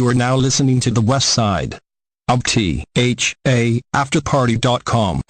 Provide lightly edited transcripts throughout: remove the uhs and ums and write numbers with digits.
You are now listening to the West Side of THA Afterparty.com.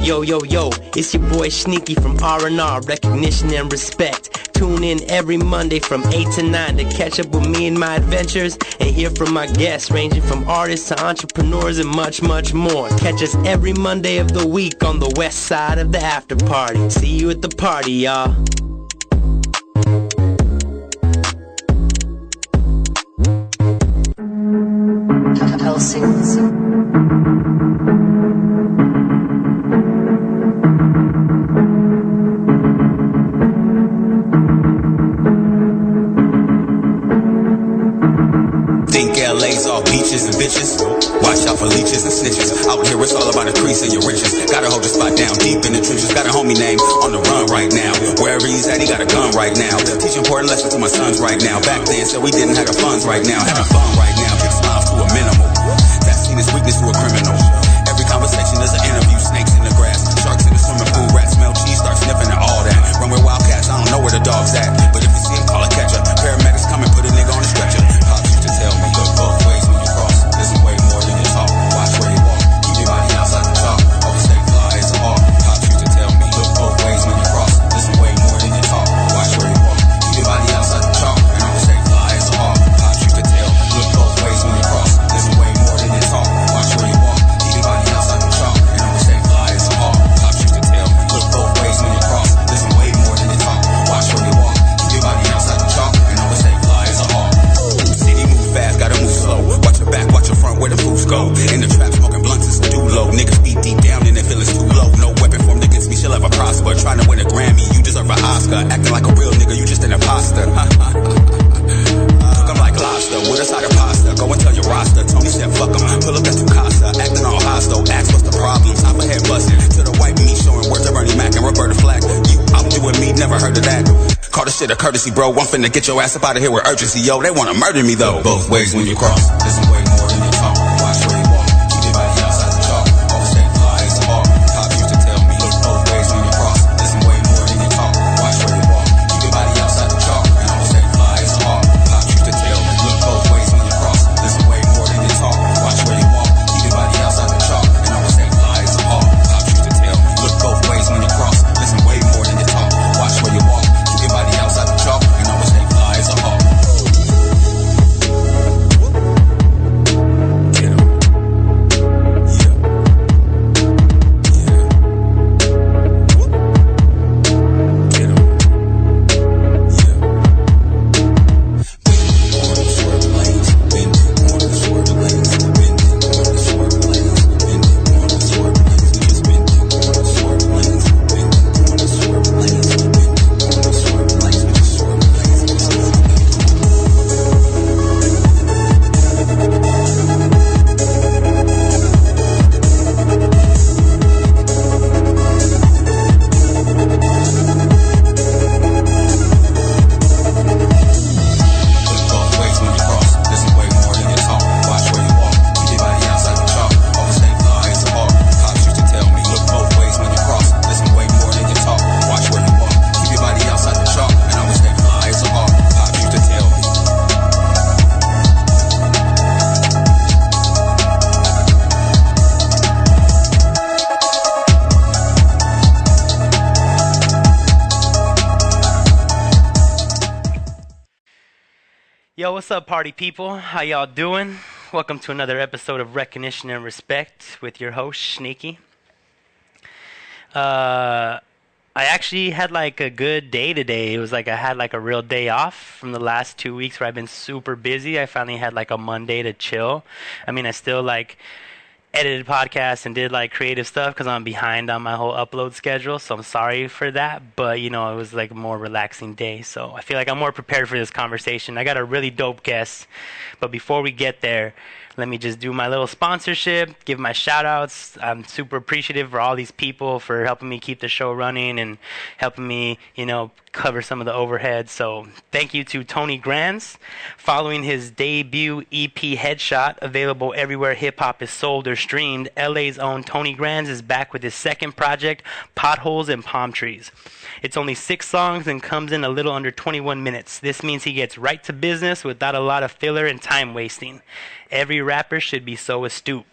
Yo, yo, yo, it's your boy Sneaky from R&R, recognition and respect. Tune in every Monday from 8 to 9 to catch up with me and my adventures and hear from my guests ranging from artists to entrepreneurs and much, much more. Catch us every Monday of the week on the west side of the after party. See you at the party, y'all. Think LA's all beaches and bitches. Watch out for leeches and snitches. Out here it's all about increasing your riches. Gotta hold your spot down deep in the trenches. Got a homie name on the run right now. Wherever he's at, he got a gun right now. Teach important lessons to my sons right now. Back then said we didn't have the funds right now. Having fun right now. Kick smiles to a minimal. That seen his weakness to a criminal. Every conversation is an interview. Snakes in the grass, sharks in the swimming pool. Rats smell cheese, start sniffing and all that. Run with wildcats, I don't know where the dog's at. But if you see him, call a catcher. Paramedics come and put a nigga on the stretcher. Pops used to tell me, look both ways when you cross. Listen way more than you talk. Watch where you walk. Keep your body outside the chalk. Always stay fly as a hawk. Pops used to tell me, look both ways when you cross. Listen way more than you talk. Watch where you walk. Keep your body outside the chalk. And always stay fly as a hawk. Pops used to tell me, look both ways when you cross. Listen way more than you talk. Watch where you walk. Keep your body outside the chalk. And always stay fly as a hawk. Pops used to tell me, look both ways when you cross. Listen way more than you talk. Watch where you walk. Keep your body outside the chalk. And always stay fly as a hawk. City move fast, gotta move slow. Watch your back, watch your front, where the fools go. In the trap, smoking blunts is too low. Niggas beat deep down and their feelings too low. No weapon formed against me, she'll ever prosper. Trying to win a Grammy, you deserve an Oscar. Acting like a real nigga, you just an imposter. Cook 'em like lobster, with a side of pasta. Go and tell your roster, Tony said fuck 'em. Pull up, that's Casa, acting all hostile. Ask what's the problem, top of head busting. To the white meat, showing words to Bernie Mac and Roberta Flack. You out doing me, never heard of that. Call this shit a courtesy, bro. I'm finna get your ass up out of here with urgency, yo. They wanna murder me, though. Both ways when you cross. Listen way more than you talk. Watch where you walk. Keep your body outside the chalk. Always stay fly as a hawk. Cops used to tell me, look both ways when you cross. Listen way more than you talk. Watch where you walk. Keep your body outside the chalk. And always stay fly as a hawk. Cops used to tell me, look both ways when you cross. Listen way more than you talk. Watch where you walk. Keep your body outside the chalk. And always stay fly as a hawk. Cops used to tell me, look both ways when you cross. Listen way more than you talk. Watch where you walk. Keep your body outside the chalk. And always stay fly as a hawk. Yo, what's up, party people? How y'all doing? Welcome to another episode of Recognition and Respect with your host, Sneaky. I actually had like a good day today. It was like I had like a real day off from the last 2 weeks where I've been super busy. I finally had like a Monday to chill. I mean, I still like edited podcasts and did like creative stuff because I'm behind on my whole upload schedule, so I'm sorry for that, but you know, it was like a more relaxing day, so I feel like I'm more prepared for this conversation. I got a really dope guest, but before we get there, let me just do my little sponsorship, give my shout outs. I'm super appreciative for all these people for helping me keep the show running and helping me, you know, cover some of the overhead. So thank you to Tony Granz. Following his debut EP Headshot, available everywhere hip hop is sold or streamed, LA's own Tony Grands is back with his second project, Potholes and Palm Trees. It's only 6 songs and comes in a little under 21 minutes. This means he gets right to business without a lot of filler and time wasting. Every rapper should be so astute.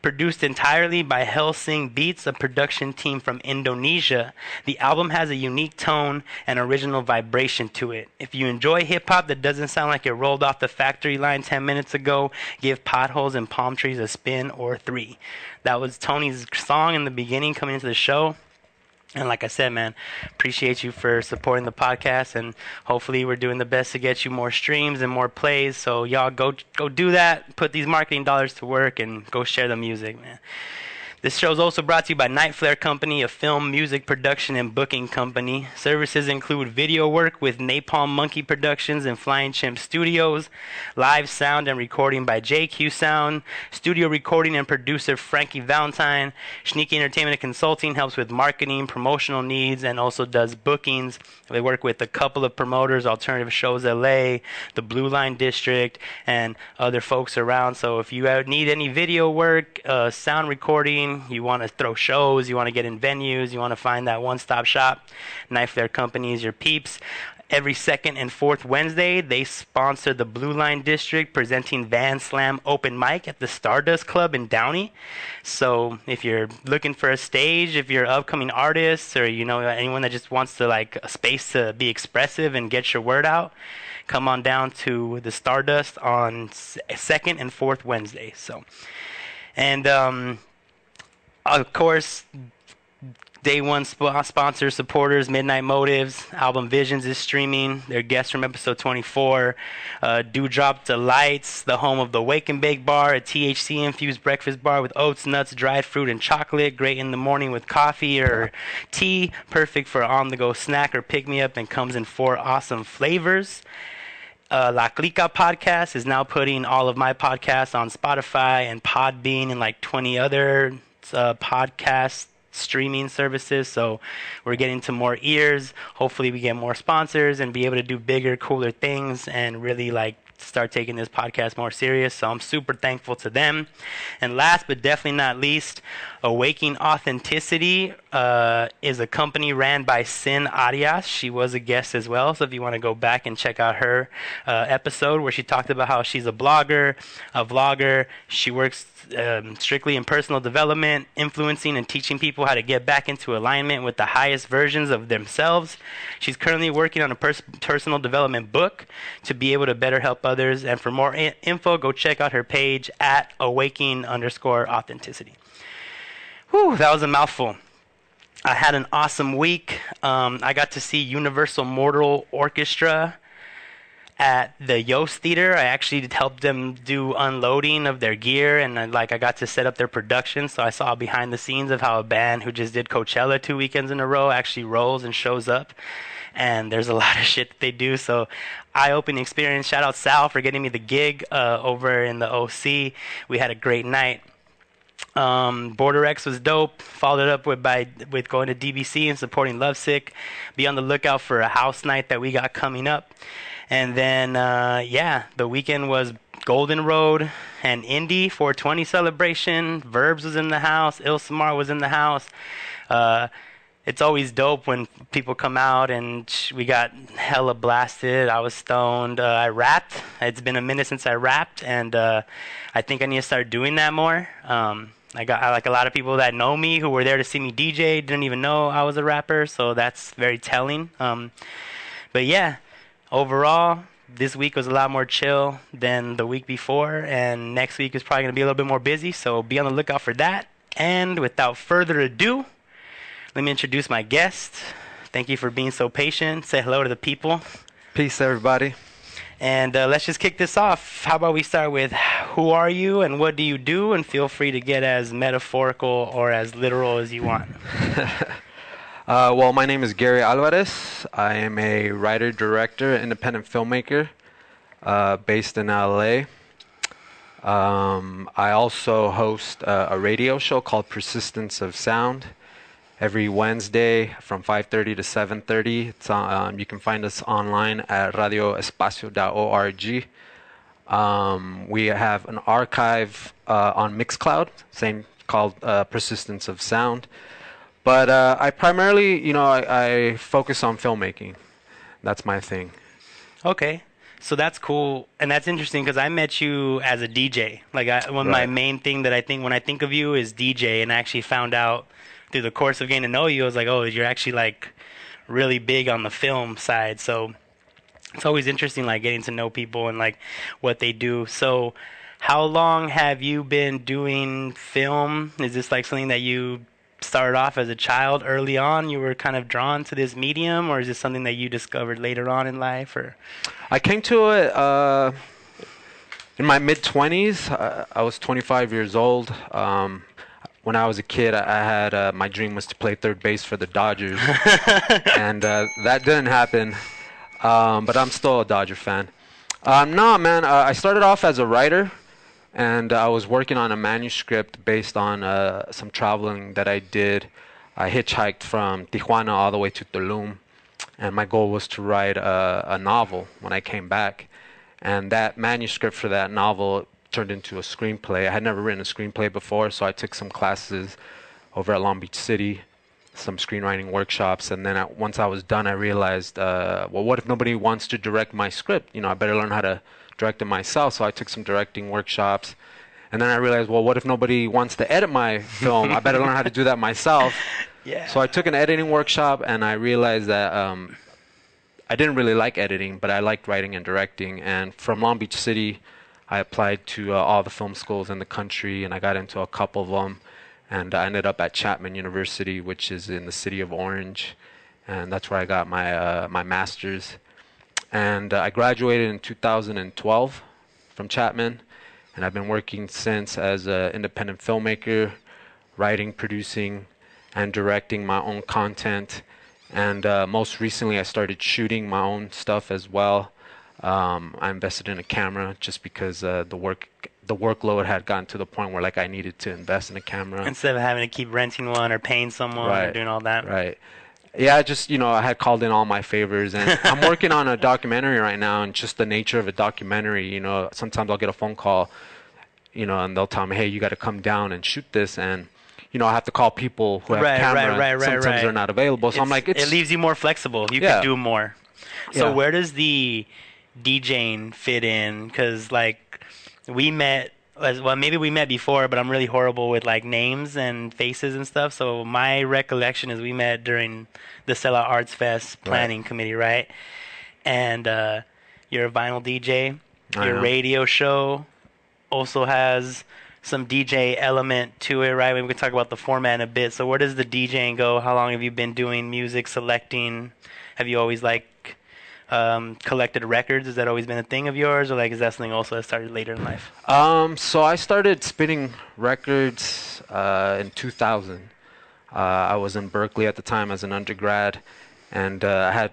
Produced entirely by Helsing Beats, a production team from Indonesia, the album has a unique tone and original vibration to it. If you enjoy hip-hop that doesn't sound like it rolled off the factory line 10 minutes ago, give Potholes and Palm Trees a spin or 3. That was Tony's song in the beginning coming into the show. And like I said, man, appreciate you for supporting the podcast, and hopefully we're doing the best to get you more streams and more plays. So y'all go do that, put these marketing dollars to work, and go share the music, man. This show is also brought to you by NightFlare Company, a film, music production, and booking company. Services include video work with Napalm Monkey Productions and Flying Chimp Studios, live sound and recording by JQ Sound, studio recording and producer Frankie Valentine. SHNEAKY Entertainment and Consulting helps with marketing, promotional needs, and also does bookings. They work with a couple of promoters, Alternative Shows LA, the Blue Line District, and other folks around. So if you need any video work, sound recording, you want to throw shows, you want to get in venues, you want to find that one-stop shop, NightFlare Company is your peeps. Every second and fourth Wednesday, they sponsor the Blue Line District, presenting Van Slam Open Mic at the Stardust Club in Downey. So if you're looking for a stage, if you're upcoming artists, or anyone that just wants to like a space to be expressive and get your word out, come on down to the Stardust on second and fourth Wednesday. So, and of course, Day One sponsors, supporters, Midnight Motives, Album Visions is streaming. Their guests from episode 24. Dewdrop Delights, the home of the Wake and Bake Bar, a THC-infused breakfast bar with oats, nuts, dried fruit, and chocolate. Great in the morning with coffee or tea. Perfect for on-the-go snack or pick-me-up, and comes in 4 awesome flavors. La Clika Podcast is now putting all of my podcasts on Spotify and Podbean and like 20 other podcast streaming services. So we're getting to more ears. Hopefully we get more sponsors and be able to do bigger, cooler things and really like start taking this podcast more serious. So I'm super thankful to them. And last but definitely not least, Awakening Authenticity is a company ran by Sin Arias. She was a guest as well. So if you want to go back and check out her episode where she talked about how she's a blogger, a vlogger. She works strictly in personal development, influencing and teaching people how to get back into alignment with the highest versions of themselves. She's currently working on a personal development book to be able to better help others. And for more info, go check out her page at awakening_authenticity. Whew, that was a mouthful. I had an awesome week. I got to see Universal Mortal Orchestra at the Yost Theater. I actually helped them do unloading of their gear, and I got to set up their production. So I saw behind the scenes of how a band who just did Coachella 2 weekends in a row actually rolls and shows up. And there's a lot of shit that they do. So eye-opening experience. Shout out Sal for getting me the gig over in the OC. We had a great night. Border X was dope. Followed it up with going to DBC and supporting Lovesick. Be on the lookout for a house night that we got coming up. And then, the weekend was Golden Road and Indie 420 celebration. Verbs was in the house. Ilsamar was in the house. It's always dope when people come out, and we got hella blasted. I was stoned. I rapped. It's been a minute since I rapped, and I think I need to start doing that more. I like a lot of people that know me who were there to see me DJ didn't even know I was a rapper, so that's very telling. But yeah. Overall, this week was a lot more chill than the week before, and next week is probably going to be a little bit more busy, so be on the lookout for that. And without further ado, let me introduce my guest. Thank you for being so patient. Say hello to the people. Peace, everybody. And let's just kick this off. How about we start with who are you and what do you do, and feel free to get as metaphorical or as literal as you want. Well, my name is Gary Alvarez. I am a writer, director, independent filmmaker based in LA. I also host a radio show called Persistence of Sound every Wednesday from 5:30 to 7:30. You can find us online at radioespacio.org. We have an archive on Mixcloud, same called Persistence of Sound. But I primarily, I focus on filmmaking. That's my thing. Okay. So that's cool, and that's interesting because I met you as a DJ. My main thing that I think when I think of you is DJ, and I actually found out through the course of getting to know you, I was like, oh, you're actually like really big on the film side. So it's always interesting, like getting to know people and like what they do. So how long have you been doing film? Is this like something that you started off as a child early on? You were kind of drawn to this medium, or is this something that you discovered later on in life? Or I came to it in my mid-20s. I was 25 years old. When I was a kid, I had my dream was to play third base for the Dodgers, and that didn't happen. But I'm still a Dodger fan. No, man, I started off as a writer, and I was working on a manuscript based on some traveling that I did. I hitchhiked from Tijuana all the way to Tulum, and my goal was to write a novel when I came back. And that manuscript for that novel turned into a screenplay. I had never written a screenplay before, so I took some classes over at Long Beach City, some screenwriting workshops, and then once I was done, I realized, well, what if nobody wants to direct my script? I better learn how to direct it myself. So I took some directing workshops, and then I realized, well, what if nobody wants to edit my film? I better learn how to do that myself. Yeah. So I took an editing workshop, and I realized that I didn't really like editing, but I liked writing and directing. And from Long Beach City, I applied to all the film schools in the country, and I got into a couple of them. And I ended up at Chapman University, which is in the city of Orange, and that's where I got my master's. And I graduated in 2012 from Chapman, and I've been working since as an independent filmmaker, writing, producing, and directing my own content. And most recently, I started shooting my own stuff as well. I invested in a camera just because the workload had gotten to the point where I needed to invest in a camera instead of having to keep renting one or paying someone or doing all that. Right. Yeah, just I had called in all my favors, and I'm working on a documentary right now. And just the nature of a documentary, sometimes I'll get a phone call, and they'll tell me, hey, you got to come down and shoot this, and I have to call people who have cameras. Sometimes they're not available, so I'm like, it leaves you more flexible. You can do more. So where does the DJing fit in? Because we met, well, maybe we met before, but I'm really horrible with names and faces and stuff. So my recollection is we met during the Stella Arts Fest planning committee, right? And you're a vinyl DJ. Your radio show also has some DJ element to it, right? We can talk about the format in a bit. So where does the DJing go? How long have you been doing music, selecting? Have you always collected records? Has that always been a thing of yours, or is that something also that started later in life? So I started spinning records in 2000. I was in Berkeley at the time as an undergrad, and I had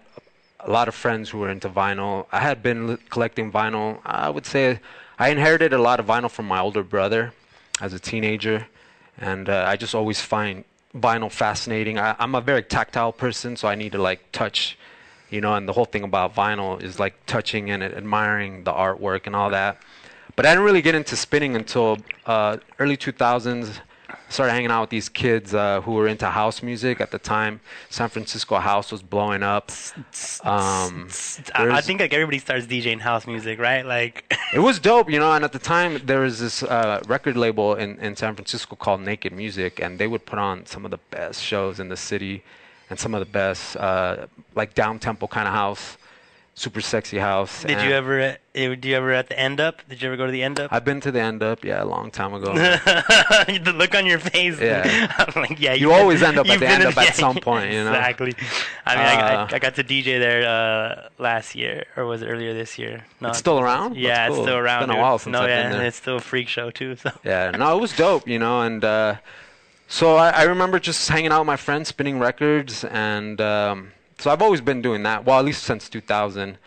a lot of friends who were into vinyl. I had been collecting vinyl. I would say I inherited a lot of vinyl from my older brother as a teenager, and I just always find vinyl fascinating. I'm a very tactile person, so I need to touch, and the whole thing about vinyl is touching and admiring the artwork and all that. But I didn't really get into spinning until early 2000s. Started hanging out with these kids who were into house music at the time. San Francisco house was blowing up. I think everybody starts DJing house music, right? It was dope, and at the time there was this record label in San Francisco called Naked Music, and they would put on some of the best shows in the city and some of the best down-tempo kind of house, super sexy house. Did you ever at the End Up? Did you ever go to the End Up? I've been to the End Up, a long time ago. The look on your face. Yeah. I'm you always end up at the End Up at some point, Exactly. I mean, I got to DJ there last year, or was it earlier this year? No, it's still around? Yeah, cool. It's still around. It's been a while since I've been there. It's still a freak show too. So. Yeah, no, it was dope, and so I remember just hanging out with my friends, spinning records, and so I've always been doing that, well, at least since 2000.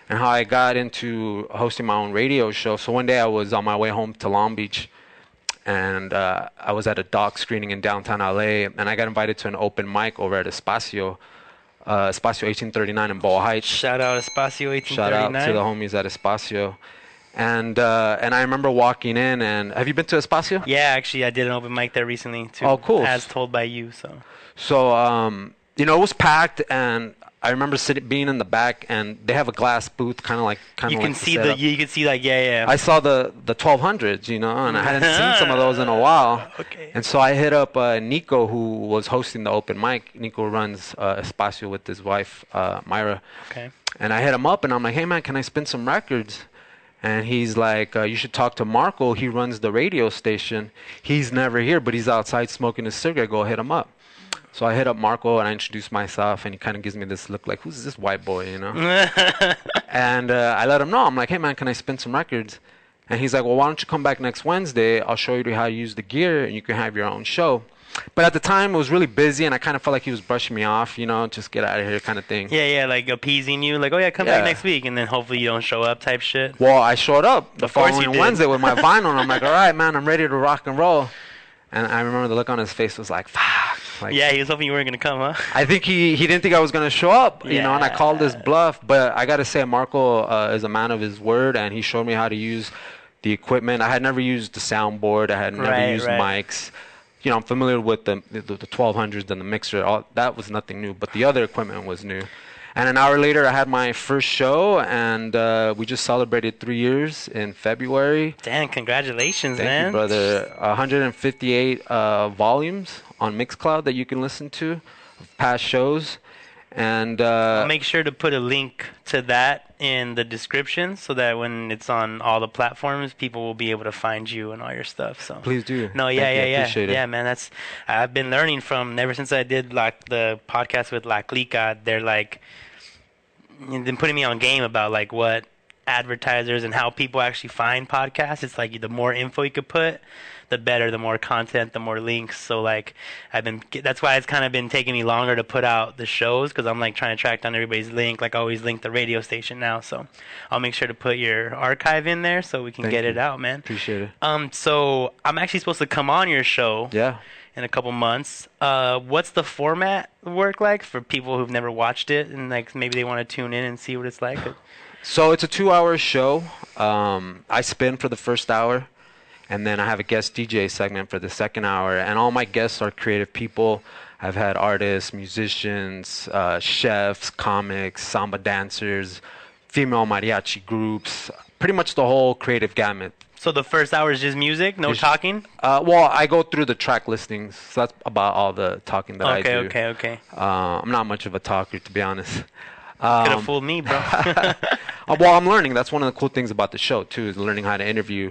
And how I got into hosting my own radio show. So one day I was on my way home to Long Beach, and I was at a doc screening in downtown LA, and I got invited to an open mic over at Espacio 1839 in Boa Heights. Shout out Espacio 1839. Shout out to the homies at Espacio. And I remember walking in, and have you been to Espacio? Yeah, actually, I did an open mic there recently too. Oh, cool. As told by you, so. So, you know, it was packed, and I remember being in the back, and they have a glass booth, kind of like you can see the you can see like yeah. I saw the 1200s, you know, and I hadn't seen some of those in a while. Okay. And so I hit up Nico, who was hosting the open mic. Nico runs Espacio with his wife Myra. Okay. And I hit him up, and I'm like, hey man, can I spin some records? And he's like, you should talk to Marco. He runs the radio station. He's never here, but he's outside smoking his cigarette. Go hit him up. So I hit up Marco, and I introduce myself, and he kind of gives me this look like, who's this white boy, you know? And I let him know. I'm like, hey, man, can I spin some records? And he's like, well, why don't you come back next Wednesday? I'll show you how to use the gear, and you can have your own show. But at the time, it was really busy, and I kind of felt like he was brushing me off, you know, just get out of here kind of thing. Yeah, like appeasing you, like, oh, yeah, come back next week, and then hopefully you don't show up type shit. Well, I showed up the following Wednesday with my vinyl, and I'm like, all right, man, I'm ready to rock and roll. And I remember the look on his face was like, fuck. Like, yeah, he was hoping you weren't going to come, huh? I think he didn't think I was going to show up, you know, and I called his bluff. But I got to say, Marco is a man of his word, and he showed me how to use the equipment. I had never used the soundboard. I had never used mics. You know, I'm familiar with the 1200s and the mixer. All that was nothing new, but the other equipment was new. And an hour later, I had my first show, and we just celebrated 3 years in February. Damn, congratulations, man. Thank you, brother. 158 volumes on Mixcloud that you can listen to of past shows. And I'll make sure to put a link to that in the description so that when it's on all the platforms, people will be able to find you and all your stuff. So please do. No, yeah. Appreciate it. Yeah, man. I've been learning from ever since I did like the podcast with La Clika. They're like been putting me on game about like what advertisers and how people actually find podcasts. It's like the more info you could put, the better, the more content, the more links. So like that's why it's kind of been taking me longer to put out the shows, because I'm like trying to track down everybody's link. Like I always link the radio station now, so I'll make sure to put your archive in there so we can get it out, man. Appreciate it. So I'm actually supposed to come on your show in a couple months. What's the format work like for people who've never watched it and like maybe they want to tune in and see what it's like? So it's a 2-hour show. I spin for the first hour, and then I have a guest DJ segment for the second hour. And all my guests are creative people. I've had artists, musicians, chefs, comics, samba dancers, female mariachi groups, pretty much the whole creative gamut. So the first hour is just music, no talking? Well, I go through the track listings, so that's about all the talking that I do. Okay. I'm not much of a talker, to be honest. Could have fooled me, bro. Well, I'm learning. That's one of the cool things about the show, too, is learning how to interview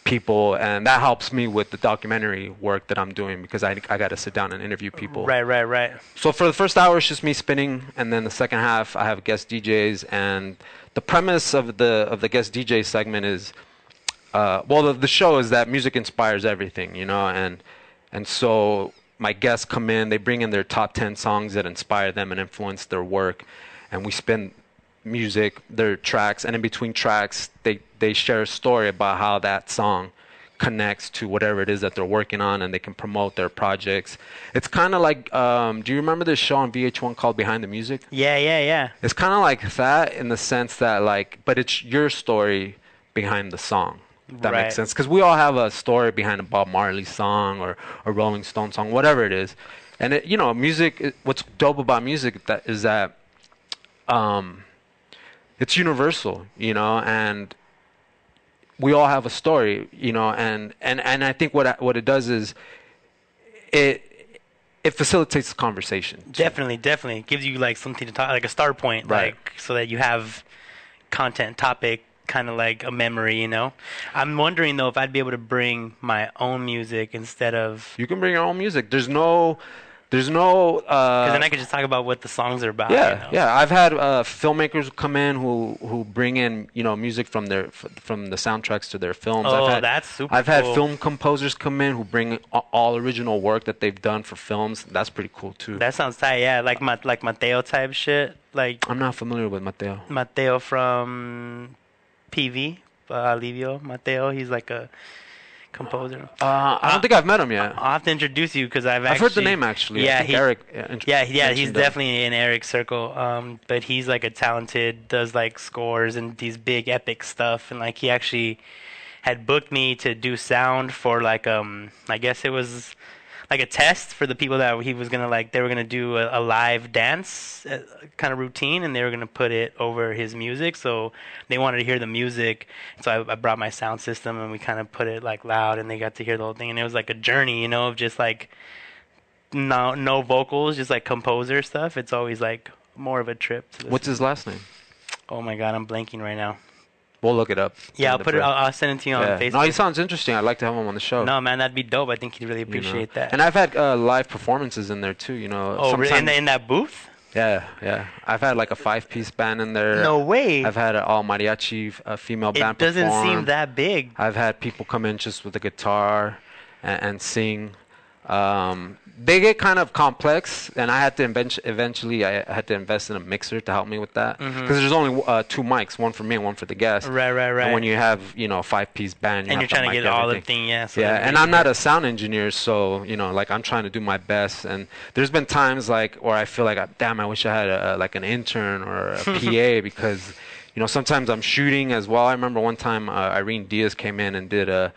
people, and that helps me with the documentary work that I'm doing, because I got to sit down and interview people. Right. So for the first hour, it's just me spinning, and then the second half, I have guest DJs, and the premise of the guest DJ segment is, the show is that music inspires everything, you know, and so my guests come in, they bring in their top 10 songs that inspire them and influence their work, and we spin music, their tracks, and in between tracks, they share a story about how that song connects to whatever it is that they're working on, and they can promote their projects. It's kind of like, do you remember this show on VH1 called Behind the Music? Yeah. It's kind of like that in the sense that, like, but it's your story behind the song. That makes sense, because we all have a story behind a Bob Marley song or a Rolling Stone song, whatever it is. And it, you know, music. What's dope about music is that it's universal, you know, and we all have a story, you know, and I think what it does is it facilitates the conversation. Definitely, it gives you like something to talk, like a start point, like so that you have content, topic, kind of like a memory, you know. I'm wondering though if I'd be able to bring my own music instead of. You can bring your own music. There's no. Because then I could just talk about what the songs are about. Yeah, you know? I've had filmmakers come in who bring in, you know, music from the soundtracks to their films. That's super. I've had film composers come in who bring all original work that they've done for films. That's pretty cool too. That sounds tight. Yeah, like Mateo type shit. Like I'm not familiar with Mateo. Mateo from PV, Alivio Mateo. He's like a composer. I don't think I've met him yet. I'll have to introduce you because I've heard the name actually. Yeah, I think Eric. He's definitely in Eric's circle. But he's like a talented, does like scores and these big epic stuff, and like he actually had booked me to do sound for like I guess it was like a test for the people that he was gonna like. They were gonna do a live dance kind of routine, and they were gonna put it over his music. So they wanted to hear the music, so I brought my sound system and we kind of put it like loud, and they got to hear the whole thing. And it was like a journey, you know, of just like no vocals, just like composer stuff. It's always like more of a trip. What's his last name? Oh my God, I'm blanking right now. We'll look it up. Yeah, I'll put it. I'll send it to you on Facebook. No, he sounds interesting. I'd like to have him on the show. No, man, that'd be dope. I think he'd really appreciate that. And I've had live performances in there too. You know. Oh, really? In that booth? Yeah. I've had like a 5-piece band in there. No way. I've had an all mariachi female band perform. It doesn't seem that big. I've had people come in just with a guitar and sing. They get kind of complex, and I had to eventually I had to invest in a mixer to help me with that, because there's only 2 mics, one for me and one for the guest. Right. And when you have a 5-piece band, and you're trying to get all the thing, So and I'm not a sound engineer, so like I'm trying to do my best. And there's been times like where I feel like, damn, I wish I had like an intern or a PA, because sometimes I'm shooting as well. I remember one time Irene Diaz came in and did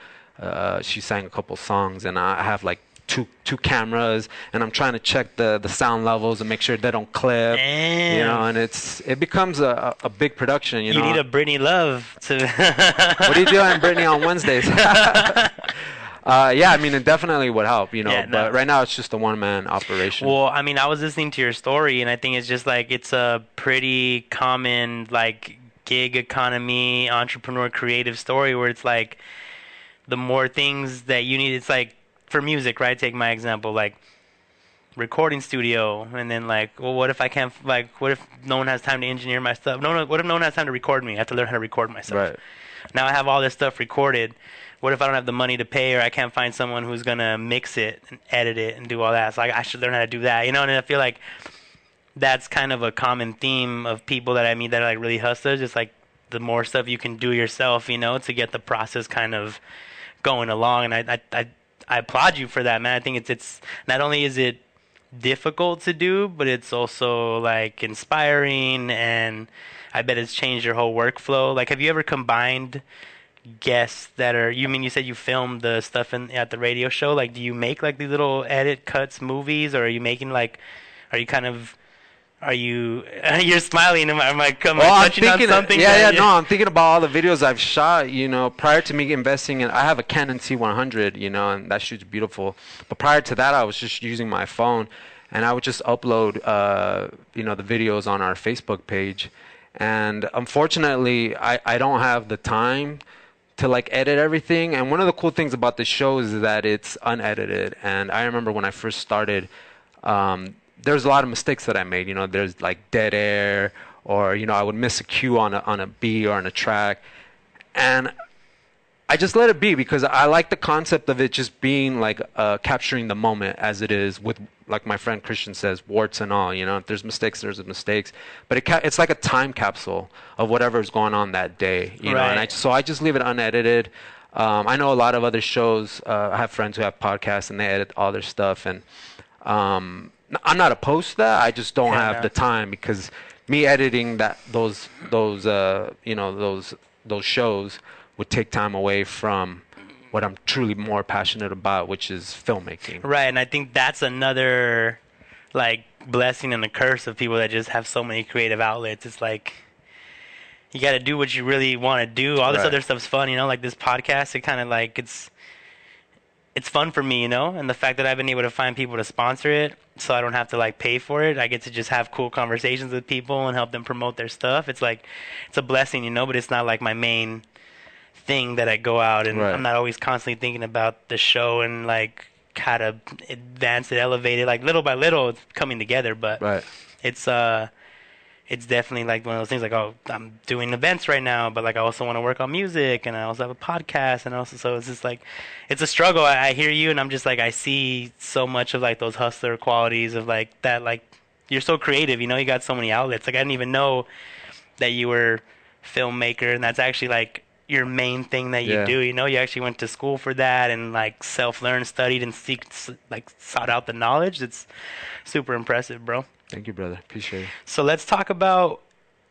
she sang a couple songs, and I have like two cameras, and I'm trying to check the sound levels and make sure they don't clip. Damn. And it becomes a big production. You need a Britney Love to. What are you doing, Britney, on Wednesdays? I mean, it definitely would help, but right now it's just a one-man operation. Well, I mean, I was listening to your story, and I think it's just like it's a pretty common like gig economy, entrepreneur, creative story where it's like the more things that you need, it's like for music, right? Take my example, like recording studio, and then like, well, what if I can't, like, what if no one has time to engineer my stuff? What if no one has time to record me? I have to learn how to record myself. Right. Now I have all this stuff recorded. What if I don't have the money to pay, or I can't find someone who's gonna mix it and edit it and do all that? So I should learn how to do that, And I feel like that's kind of a common theme of people that I meet that are like really hustlers. Just like the more stuff you can do yourself, to get the process kind of going along. And I applaud you for that, man. I think it's not only is it difficult to do, but it's also like inspiring, and I bet it's changed your whole workflow. Like, have you ever combined guests that are? You said you filmed the stuff at the radio show. Like, do you make like these little edit cuts, movies, or are you making like? Are you kind of? Are you? You're smiling. Am I touching on something? No, I'm thinking about all the videos I've shot. Prior to me investing in, I have a Canon C100. And that shoots beautiful. But prior to that, I was just using my phone, and I would just upload, the videos on our Facebook page. And unfortunately, I don't have the time to like edit everything. And one of the cool things about the show is that it's unedited. And I remember when I first started. There's a lot of mistakes that I made. There's like dead air, or I would miss a cue on a beat or on a track, and I just let it be, because I like the concept of it just being like capturing the moment as it is, with, like my friend Christian says, warts and all. If there's mistakes, there's mistakes, but it's like a time capsule of whatever's going on that day. Right. And so I just leave it unedited. I know a lot of other shows. I have friends who have podcasts, and they edit all their stuff, and I'm not opposed to that. I just don't have the time, because me editing those shows would take time away from what I'm truly more passionate about, which is filmmaking. Right, and I think that's another like blessing and a curse of people that just have so many creative outlets. It's like you got to do what you really want to do. All this other stuff's fun, like this podcast. It kind of like it's fun for me, and the fact that I've been able to find people to sponsor it, so I don't have to like pay for it. I get to just have cool conversations with people and help them promote their stuff. It's like, it's a blessing, but it's not like my main thing that I go out, and I'm not always constantly thinking about the show and like how to advance it, elevate it. Like little by little, it's coming together, but it's definitely like one of those things like, oh, I'm doing events right now, but like I also want to work on music, and I also have a podcast, and also, so it's just like, it's a struggle. I hear you, and I'm just like, I see so much of like those hustler qualities of like that, like you're so creative, you got so many outlets. Like I didn't even know that you were filmmaker, and that's actually like your main thing that you do. You know, you actually went to school for that and like self-learned, studied, and sought out the knowledge. It's super impressive, bro. Thank you, brother. Appreciate it. So let's talk about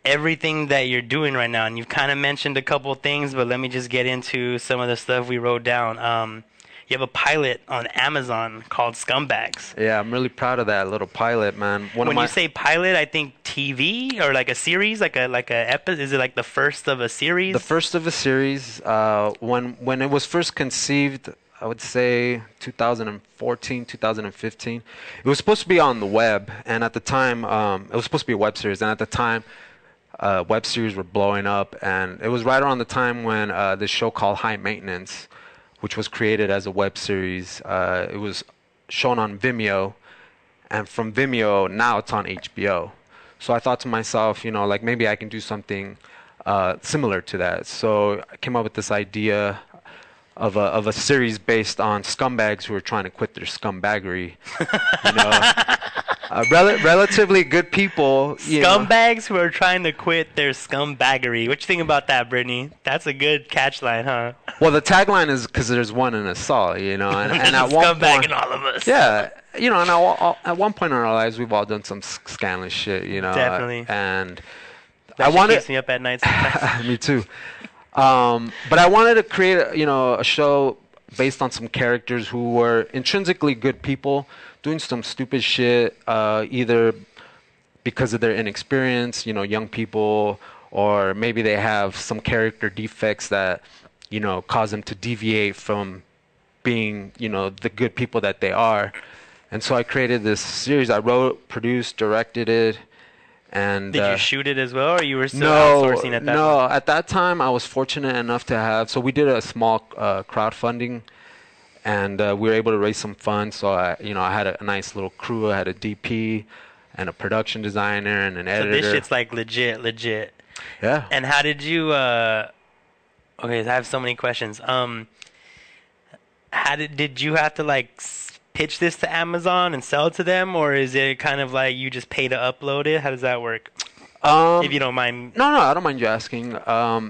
everything that you're doing right now. And you've kind of mentioned a couple of things, but let me just get into some of the stuff we wrote down. You have a pilot on Amazon called Scumbags. Yeah, I'm really proud of that little pilot, man. When you say pilot, I think TV or like a series, like a episode. Is it like the first of a series? The first of a series. When it was first conceived, I would say 2014, 2015. It was supposed to be on the web, and at the time, it was supposed to be a web series. And at the time, web series were blowing up, and it was right around the time when this show called High Maintenance, which was created as a web series. It was shown on Vimeo, and from Vimeo, now it's on HBO. So I thought to myself, you know, like maybe I can do something similar to that. So I came up with this idea of a series based on scumbags who are trying to quit their scumbaggery. You know, relatively good people. Scumbags who are trying to quit their scumbaggery. What you think about that, Brittany? That's a good catchline, huh? Well, the tagline is because there's one in us all, you know, and at one point, in all of us. Yeah, you know, and at one point in our lives, we've all done some scandalous shit, you know. Definitely. And that shit keeps me up at night sometimes. Me too. But I wanted to create, a show based on some characters who were intrinsically good people doing some stupid shit, either because of their inexperience, young people, or maybe they have some character defects that, cause them to deviate from being, the good people that they are. And so I created this series. I wrote, produced, directed it. And did you shoot it as well, or you were still outsourcing at that time? No, at that time I was fortunate enough to have. So we did a small crowdfunding, and we were able to raise some funds. So I had a nice little crew. I had a DP, and a production designer, and an editor. So this shit's like legit. Yeah. And how did you? Okay, I have so many questions. Did you have to pitch this to Amazon and sell it to them, or is it kind of like you just pay to upload it? How does that work? If you don't mind. No, I don't mind you asking.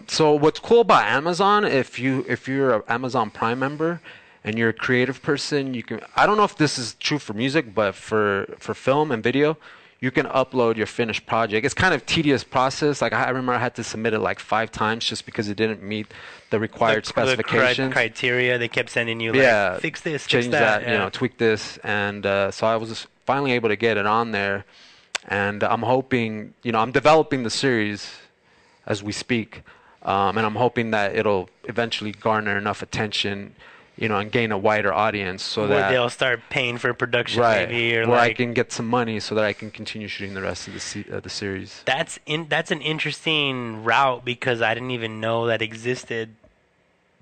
So what's cool about Amazon, if you're an Amazon Prime member and you're a creative person, you can. I don't know if this is true for music, but for film and video, you can upload your finished project. It's kind of tedious process. Like I remember I had to submit it 5 times just because it didn't meet the required specifications. The criteria they kept sending you, fix this, change fix that, tweak this, and so I was finally able to get it on there, and I'm hoping, I'm developing the series as we speak, and I'm hoping that it'll eventually garner enough attention, and gain a wider audience so where that they'll start paying for production, right, maybe, or where I can get some money so that I can continue shooting the rest of the series. That's an interesting route because I didn't even know that existed.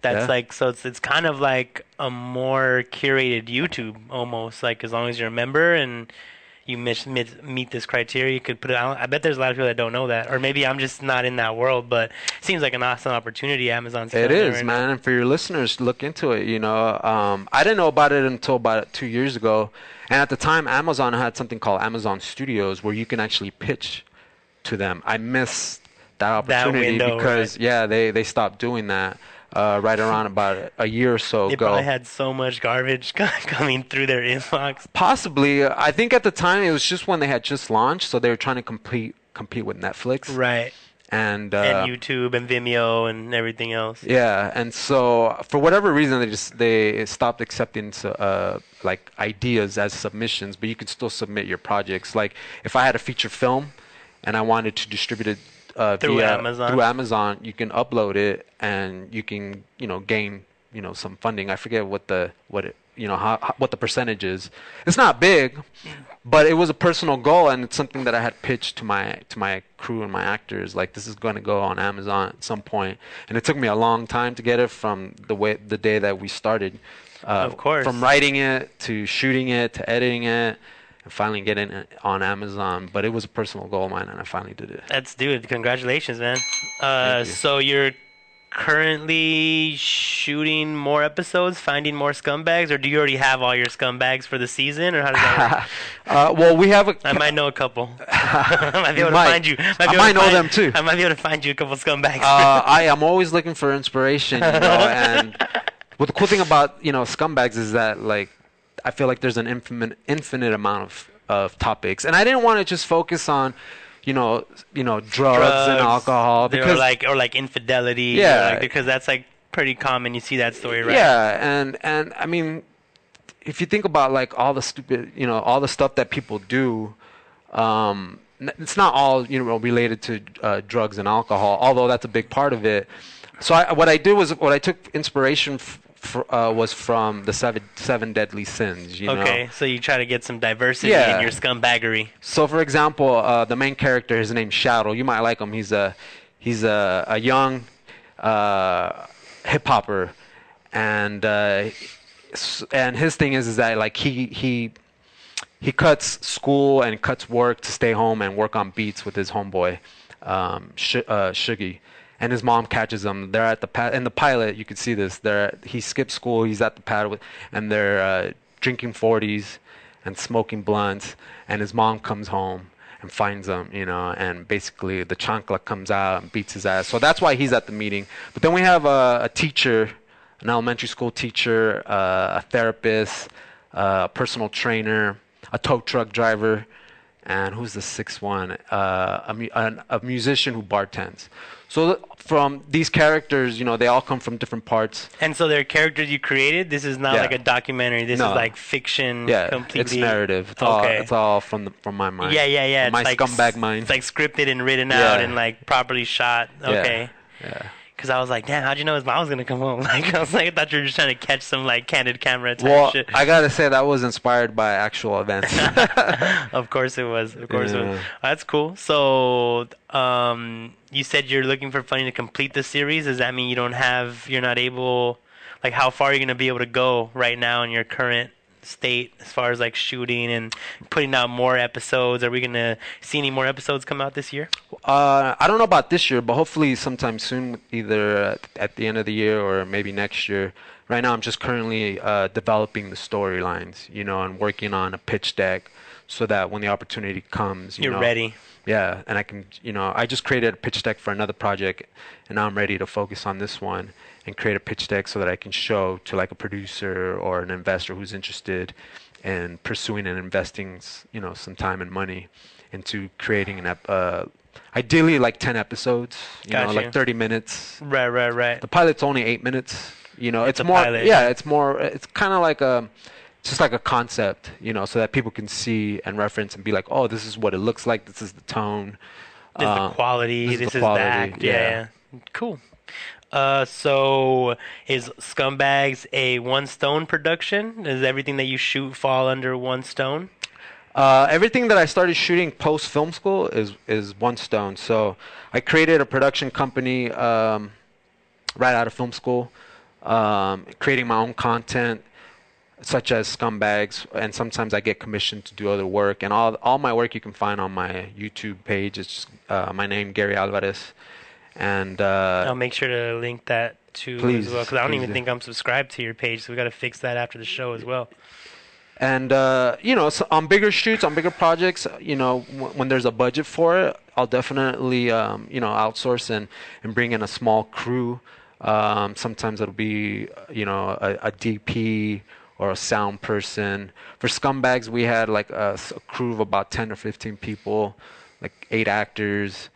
That's so it's kind of like a more curated YouTube almost, as long as you're a member and you meet this criteria, you could put it out. I bet there's a lot of people that don't know that, or maybe I'm just not in that world, but it seems like an awesome opportunity Amazon's It is, man, and for your listeners, look into it, I didn't know about it until about 2 years ago, and at the time, Amazon had something called Amazon Studios where you can actually pitch to them. I missed that opportunity because, they stopped doing that. Right around about a year or so ago. They probably had so much garbage coming through their inbox. Possibly. I think at the time it was just when they had just launched, so they were trying to compete with Netflix. Right. And YouTube and Vimeo and everything else. Yeah, and so for whatever reason they stopped accepting ideas as submissions, but you could still submit your projects. Like if I had a feature film and I wanted to distribute it through Amazon, you can upload it and you can gain some funding. I forget what the percentage is. It's not big, but it was a personal goal, and it's something that I had pitched to my crew and my actors. Like, this is going to go on Amazon at some point, and it took me a long time to get it from the day that we started. Of course, from writing it to shooting it to editing it. And finally getting it on Amazon, but it was a personal goal of mine, and I finally did it. Dude, congratulations, man. So you're currently shooting more episodes, finding more scumbags, or do you already have all your scumbags for the season, or how does that work? Well, we have I might know a couple. I might be able to find you. I might know them too. I might be able to find you a couple scumbags. I am always looking for inspiration, and well, the cool thing about scumbags is that like I feel like there's an infinite amount of topics, and I didn't want to just focus on drugs and alcohol because or like infidelity, because that's like pretty common. You see that story, right? Yeah, and I mean, if you think about like all the stupid, all the stuff that people do, it's not all related to drugs and alcohol, although that's a big part of it. So what I took inspiration was from the seven deadly sins. Okay, so you try to get some diversity in your scumbaggery. So, for example, the main character, his name's Shadow. You might like him. He's a young hip hopper, and his thing is that like he cuts school and cuts work to stay home and work on beats with his homeboy, Shuggy. And his mom catches him. They're at the pad. In the pilot, you can see this. He skips school. He's at the pad and they're drinking 40s and smoking blunts. And his mom comes home and finds him, and basically the chancla comes out and beats his ass. So that's why he's at the meeting. But then we have a teacher, an elementary school teacher, a therapist, a personal trainer, a tow truck driver, and who's the sixth one? A musician who bartends. So from these characters, they all come from different parts. And so they're characters you created? This is not like a documentary. This is like fiction completely. It's narrative. It's all from my mind. Yeah. From my scumbag mind. It's like scripted and written out and like properly shot. Okay. Yeah. Because I was like, damn, how'd you know his mom was going to come home? Like, I thought you were just trying to catch some like candid camera type shit. I got to say that was inspired by actual events. Of course it was. It was. That's cool. So, you said you're looking for funding to complete the series. Does that mean you're not able, like how far are you going to be able to go right now in your current state as far as like shooting and putting out more episodes? Are we going to see any more episodes come out this year? I don't know about this year, but hopefully sometime soon, either at the end of the year or maybe next year. Right now I'm just currently developing the storylines, and working on a pitch deck so that when the opportunity comes, you're ready. Yeah, and I can, I just created a pitch deck for another project, and now I'm ready to focus on this one and create a pitch deck so that I can show to like a producer or an investor who's interested in pursuing and investing, some time and money into creating ideally like 10 episodes, like 30 minutes. Right. The pilot's only 8 minutes. It's more. Pilot. Yeah, it's more. It's kind of like just like a concept, so that people can see and reference and be like, oh, this is what it looks like. This is the tone. This is the quality. This is the act. Yeah. Cool. So is Scumbags a one stone production? Does everything that you shoot fall under one stone? Everything that I started shooting post film school is one stone. So I created a production company right out of film school, creating my own content, such as Scumbags, and sometimes I get commissioned to do other work. And all my work you can find on my YouTube page. It's just, my name, Gary Alvarez. And I'll make sure to link that too as well, because I don't even think I'm subscribed to your page, so we got to fix that after the show as well. And so on bigger shoots, on bigger projects, when there's a budget for it, I'll definitely outsource and bring in a small crew. Sometimes it'll be a DP or a sound person. For Scumbags, we had like a crew of about 10 or 15 people, like 8 actors.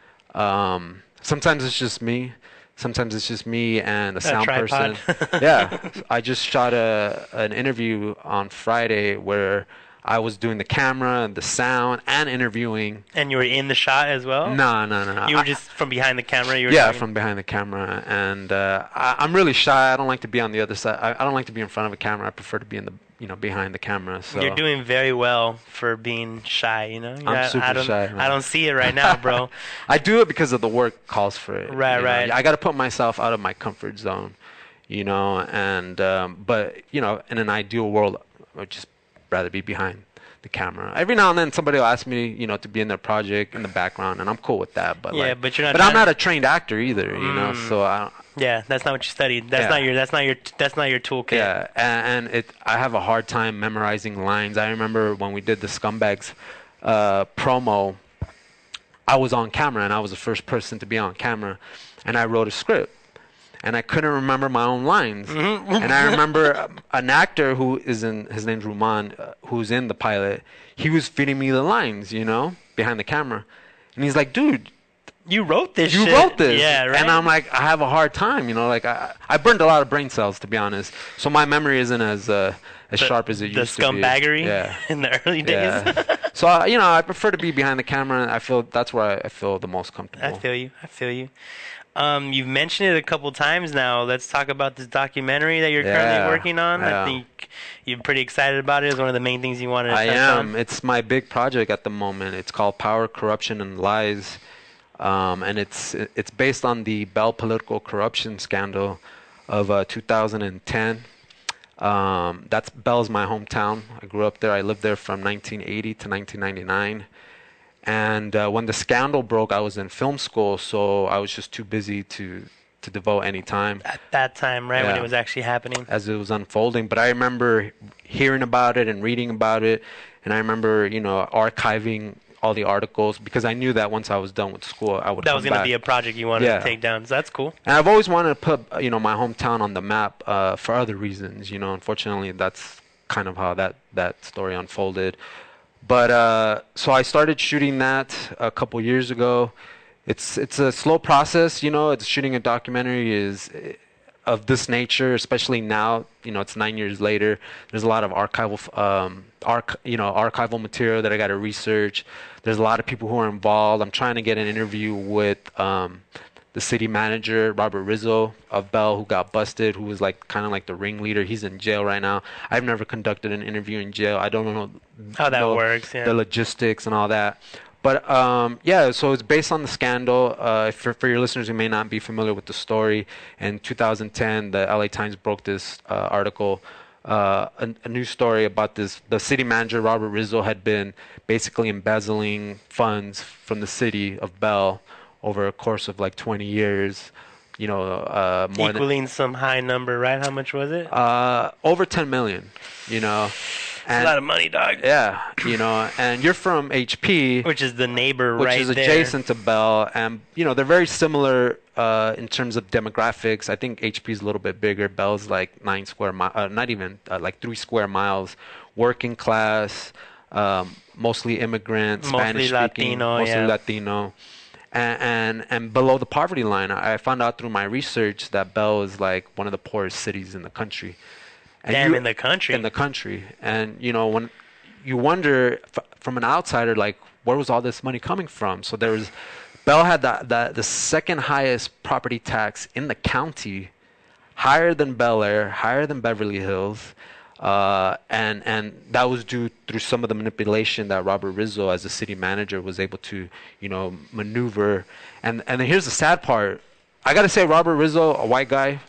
Sometimes it's just me. Sometimes it's just me and a sound person. Yeah. I just shot an interview on Friday where I was doing the camera and the sound and interviewing. And you were in the shot as well? No. You were just from behind the camera? From behind the camera. And I'm really shy. I don't like to be on the other side. I don't like to be in front of a camera. I prefer to be in the behind the camera. So you're doing very well for being shy, I'm super shy. Man. I don't see it right now, bro. I do it because of the work calls for it. Right. I got to put myself out of my comfort zone, and but in an ideal world, I would just rather be behind the camera. Every now and then somebody will ask me, to be in their project in the background, and I'm cool with that. But but you're not. But I'm not a trained actor either, so Yeah, that's not what you studied. That's not your toolkit. Yeah, and I have a hard time memorizing lines. I remember when we did the Scumbags promo, I was on camera, and I was the first person to be on camera, and I wrote a script, and I couldn't remember my own lines. And I remember an actor his name's Ruman, who's in the pilot, he was feeding me the lines, behind the camera. And he's like, dude, you wrote this You shit. wrote this. Yeah, right. And I'm like, I have a hard time, I burned a lot of brain cells, to be honest. So my memory isn't as sharp as it used to be. The scumbaggery Yeah. in the early days. Yeah. So, I prefer to be behind the camera, and I feel that's where I feel the most comfortable. I feel you. You've mentioned it a couple times now. Let's talk about this documentary that you're currently working on. Yeah. I think you're pretty excited about it. It's one of the main things you wanted to touch on. It's my big project at the moment. It's called Power, Corruption, and Lies. And it's based on the Bell political corruption scandal of 2010. Bell's my hometown. I grew up there. I lived there from 1980 to 1999. And when the scandal broke, I was in film school, so I was just too busy to devote any time. At that time, right, when it was actually happening? As it was unfolding. But I remember hearing about it and reading about it. And I remember, archiving all the articles, because I knew that once I was done with school, I would That come was going to back. be a project you wanted to take down. So that's cool. And I've always wanted to put, my hometown on the map for other reasons. Unfortunately, that's kind of how that story unfolded. But so I started shooting that a couple years ago. It's a slow process. It's shooting a documentary is of this nature, especially now. It's 9 years later. There's a lot of archival material that I got to research. There's a lot of people who are involved. I'm trying to get an interview with the city manager, Robert Rizzo of Bell, who got busted, who was kind of like the ringleader. He's in jail right now. I've never conducted an interview in jail. I don't know how that works. Yeah. The logistics and all that. But so it's based on the scandal. For your listeners who may not be familiar with the story, in 2010, the LA Times broke this article, a news story about this. The city manager, Robert Rizzo, had been basically embezzling funds from the city of Bell over a course of 20 years. More equaling some high number, right? How much was it? Over 10 million. It's a lot of money, dog. Yeah, and you're from HP, which is the neighbor which right is there. adjacent to Bell, and they're very similar in terms of demographics. I think HP is a little bit bigger. Bell's 9 square miles, not even 3 square miles. Working class, mostly immigrants, Spanish speaking, mostly Latino. And below the poverty line, I found out through my research that Bell is one of the poorest cities in the country. And in the country. In the country. And, when you wonder from an outsider, where was all this money coming from? So Bell had the second highest property tax in the county, higher than Bel Air, higher than Beverly Hills. And that was due through some of the manipulation that Robert Rizzo, as the city manager, was able to, maneuver. And then here's the sad part. I got to say, Robert Rizzo, a white guy,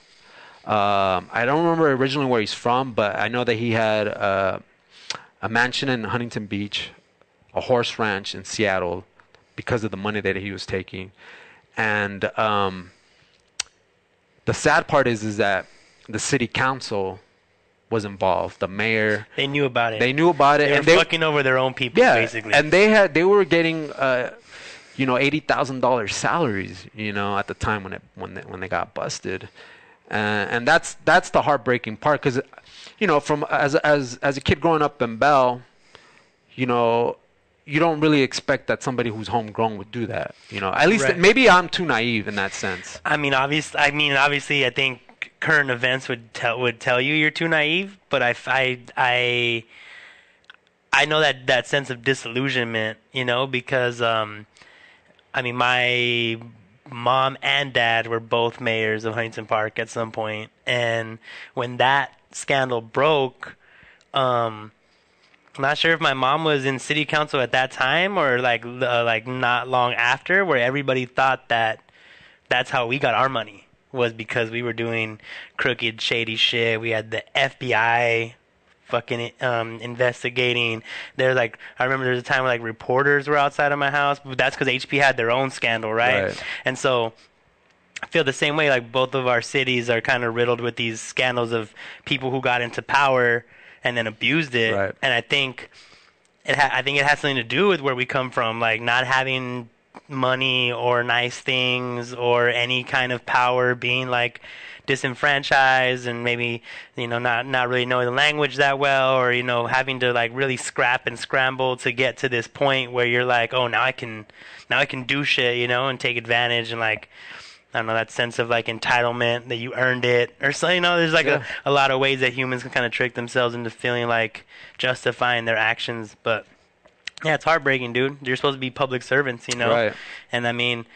I don't remember originally where he's from, but I know that he had a mansion in Huntington Beach, a horse ranch in Seattle, because of the money that he was taking. And the sad part is that the city council was involved. The mayor. They knew about it. They knew about it. They were fucking over their own people, basically. And they were getting $80,000 salaries, at the time when they got busted. And that's the heartbreaking part, because from as a kid growing up in Bell, you don't really expect that somebody who's homegrown would do that. At least maybe I'm too naive in that sense. Obviously, I think current events would tell you you're too naive, but I know that sense of disillusionment, because my mom and dad were both mayors of Huntington Park at some point, and when that scandal broke, I'm not sure if my mom was in city council at that time or not long after, where everybody thought that that's how we got our money, was because we were doing crooked, shady shit. We had the FBI fucking investigating. There's I remember there was a time where reporters were outside of my house, but that's because HP had their own scandal, right? And so I feel the same way. Like both of our cities are kind of riddled with these scandals of people who got into power and then abused it. Right. And I think I think it has something to do with where we come from, like not having money or nice things or any kind of power, being like disenfranchised and maybe not really knowing the language that well, or having to like really scrap and scramble to get to this point where you're like, oh, now I can do shit, and take advantage, and like I don't know, that sense of like entitlement that you earned it or so. There's like a lot of ways that humans can kind of trick themselves into feeling like justifying their actions. But yeah, it's heartbreaking, dude. You're supposed to be public servants, Right. And I mean,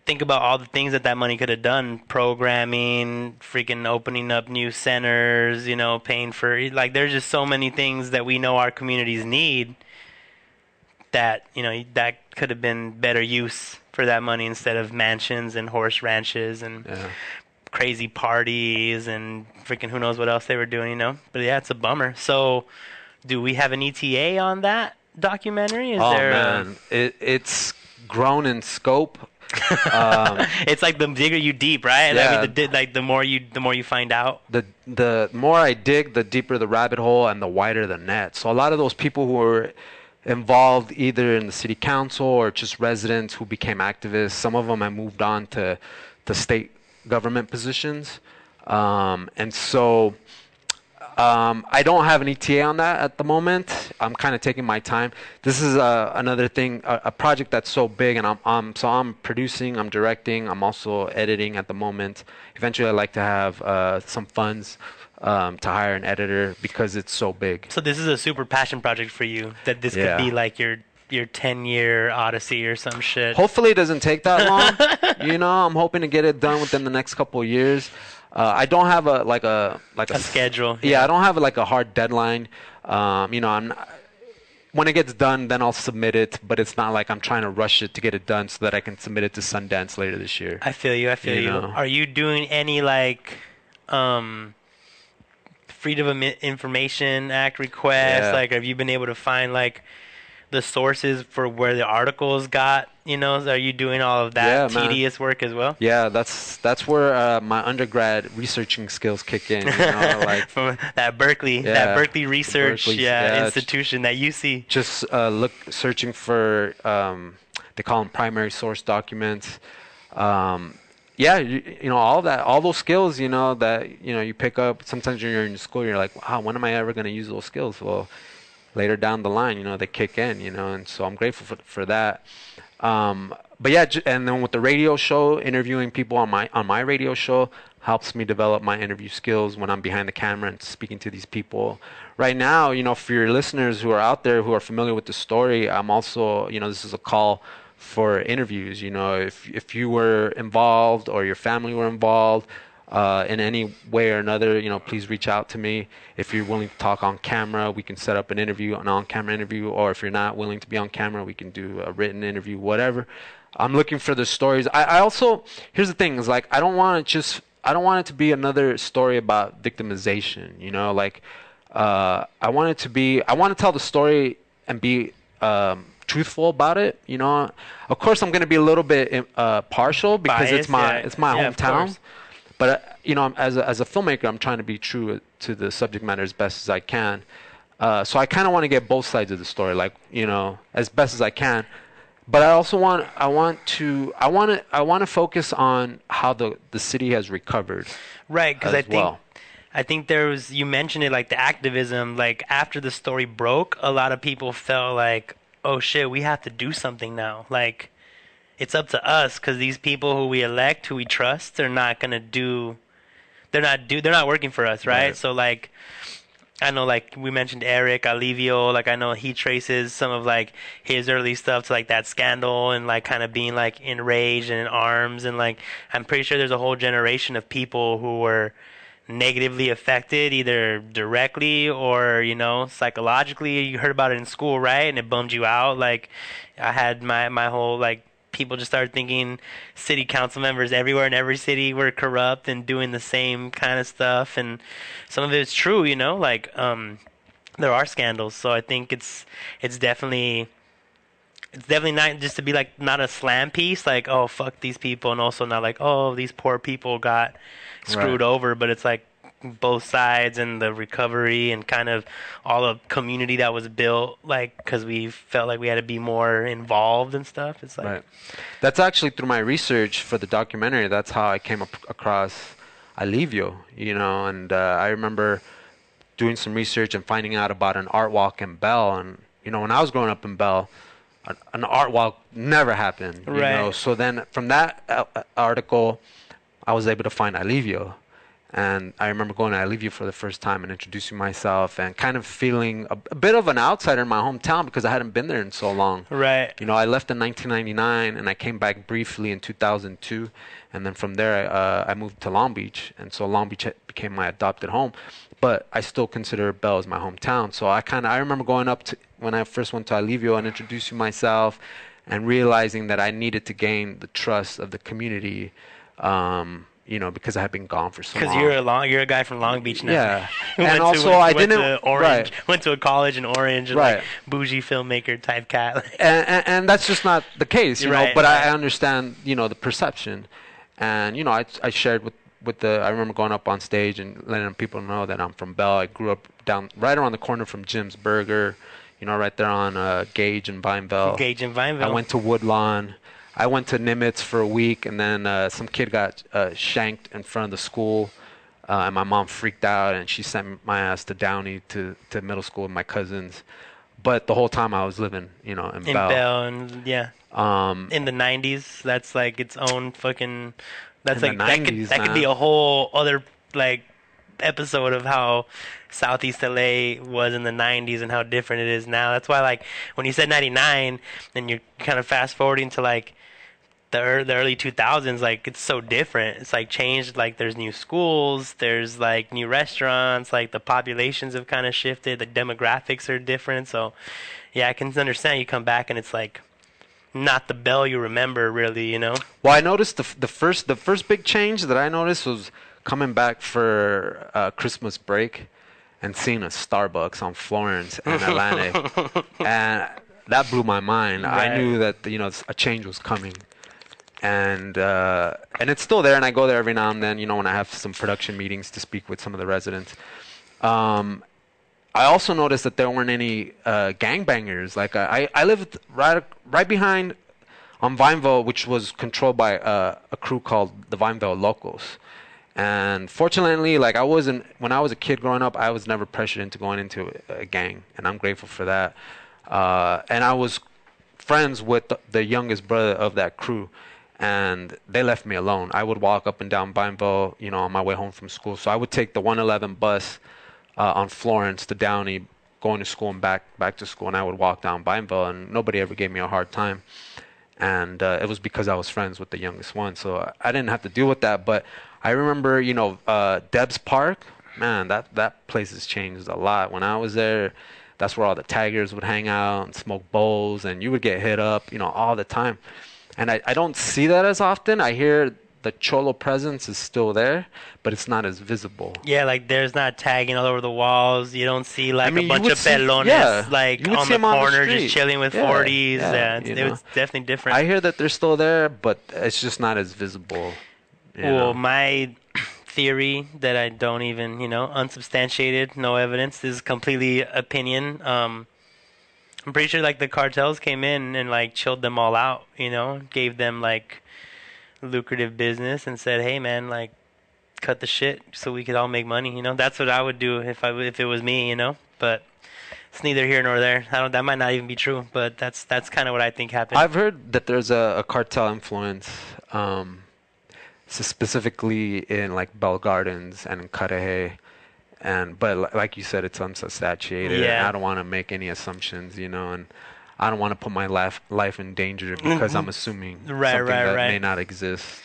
think about all the things that money could have done: programming, freaking opening up new centers, paying for, like, there's just so many things that we know our communities need that that could have been better use for that money instead of mansions and horse ranches and crazy parties and freaking who knows what else they were doing, But yeah, it's a bummer. So, do we have an ETA on that documentary? Man, it's grown in scope. It's like the digger you deep, right? Yeah. I mean, the more you find out. The more I dig, the deeper the rabbit hole and the wider the net. So a lot of those people who were involved either in the city council or just residents who became activists, some of them have moved on to state government positions. And so I don't have an ETA on that at the moment. I'm kind of taking my time. This is another thing, a project that's so big, and I'm producing, I'm directing, I'm also editing at the moment. Eventually, I'd like to have some funds to hire an editor because it's so big. So this is a super passion project for you. That this could be like your 10-year odyssey or some shit. Hopefully, it doesn't take that long. I'm hoping to get it done within the next couple of years. I don't have a schedule. Yeah, I don't have like a hard deadline. When it gets done, then I'll submit it. But it's not like I'm trying to rush it to get it done so that I can submit it to Sundance later this year. I feel you. Are you doing any like Freedom of Information Act requests? Yeah. Like, have you been able to find like the sources for where the articles got? Are you doing all of that tedious work as well? Yeah, that's where my undergrad researching skills kick in. Like from that Berkeley research institution that you see. Just searching for they call them primary source documents. All that, all those skills, that you pick up. Sometimes when you're in school, you're like, wow, when am I ever going to use those skills? Well, later down the line, they kick in, and so I'm grateful for that. But yeah, and then with the radio show, interviewing people on my radio show helps me develop my interview skills when I'm behind the camera and speaking to these people. Right now, for your listeners who are out there who are familiar with the story, I'm also, this is a call for interviews. If you were involved or your family were involved in any way or another, please reach out to me. If you're willing to talk on camera, we can set up an on-camera interview, or if you're not willing to be on camera, we can do a written interview, whatever. I'm looking for the stories. I also, here's the thing, is like, I don't want it to be another story about victimization, I want to tell the story and be truthful about it. Of course I'm going to be a little bit partial because biased, it's my hometown. But as a filmmaker, I'm trying to be true to the subject matter as best as I can. So I kind of want to get both sides of the story, like as best as I can. But I also want to focus on how the city has recovered. Right, because I think you mentioned it, like the activism. Like after the story broke, a lot of people felt like, oh shit, we have to do something now. Like, it's up to us, because these people who we elect, who we trust, they're not working for us, right? So like, I know, like we mentioned Eric Alivio, like I know he traces some of like his early stuff to like that scandal and like kind of being like enraged and in arms, and like I'm pretty sure there's a whole generation of people who were negatively affected either directly or psychologically. You heard about it in school, right? And it bummed you out. Like I had my whole like, people just started thinking city council members everywhere in every city were corrupt and doing the same kind of stuff, and some of it's true, like there are scandals. So I think it's definitely it's definitely not just to be like not a slam piece, like oh fuck these people, and also not like oh these poor people got screwed over, but it's like both sides and the recovery and kind of all the community that was built, like because we felt like we had to be more involved and stuff. It's like that's actually through my research for the documentary. That's how I came across Alivio, and I remember doing some research and finding out about an art walk in Bell. And when I was growing up in Bell, an art walk never happened. So then from that article, I was able to find Alivio. And I remember going to Alivio for the first time and introducing myself and kind of feeling a bit of an outsider in my hometown because I hadn't been there in so long. Right. I left in 1999 and I came back briefly in 2002. And then from there, I moved to Long Beach. And so Long Beach became my adopted home. But I still consider Bell as my hometown. So I remember going up to when I first went to Alivio and introducing myself and realizing that I needed to gain the trust of the community. Because I had been gone for so long. Because you're a guy from Long Beach now. Yeah, and also I didn't to Orange, went to a college in Orange, and like bougie filmmaker type cat. and that's just not the case, But I understand, the perception, and I shared with I remember going up on stage and letting people know that I'm from Bell. I grew up right around the corner from Jim's Burger, right there on Gage and Vineville. I went to Woodlawn. I went to Nimitz for a week, and then some kid got shanked in front of the school, and my mom freaked out, and she sent my ass to Downey to middle school with my cousins. But the whole time I was living, in Bell. And in the 90s, that's like its own fucking. That's like 90s, that could be a whole other like episode of how Southeast LA was in the 90s and how different it is now. That's why like when you said 99, and you're kind of fast forwarding to like the early 2000s, like it's so different. It's like changed. Like there's new schools, there's like new restaurants, like the populations have kind of shifted, the demographics are different. So yeah, I can understand you come back and it's like not the Bell you remember really, Well, I noticed the first big change that I noticed was coming back for Christmas break and seeing a Starbucks on Florence and Atlantic, and that blew my mind. Right. I knew that a change was coming, and it's still there. And I go there every now and then, when I have some production meetings to speak with some of the residents. I also noticed that there weren't any gangbangers. Like I lived right behind on Vineville, which was controlled by a crew called the Vineville Locals. And fortunately, like when I was a kid growing up, I was never pressured into going into a gang, and I'm grateful for that. And I was friends with the youngest brother of that crew, and they left me alone. I would walk up and down Vineville, on my way home from school. So I would take the 111 bus on Florence to Downey, going to school and back to school, and I would walk down Vineville, and nobody ever gave me a hard time. And it was because I was friends with the youngest one, so I didn't have to deal with that. But I remember, Debs Park, man, that place has changed a lot. When I was there, that's where all the taggers would hang out and smoke bowls, and you would get hit up, all the time. And I don't see that as often. I hear the Cholo presence is still there, but it's not as visible. Yeah, like there's not tagging all over the walls. You don't see like a bunch of pelones like on the corner just chilling with 40s. It was definitely different. I hear that they're still there, but it's just not as visible. Well, my theory that I don't even, unsubstantiated, no evidence, this is completely opinion. I'm pretty sure like the cartels came in and like chilled them all out, gave them like lucrative business and said, hey man, like cut the shit so we could all make money. That's what I would do if it was me. But it's neither here nor there. That might not even be true, but that's kind of what I think happened. I've heard that there's a cartel influence, so specifically in like Bell Gardens and in Cudahy, but like you said, it's unsubstantiated. Yeah. And I don't want to make any assumptions, and I don't want to put my life in danger because I'm assuming something that may not exist.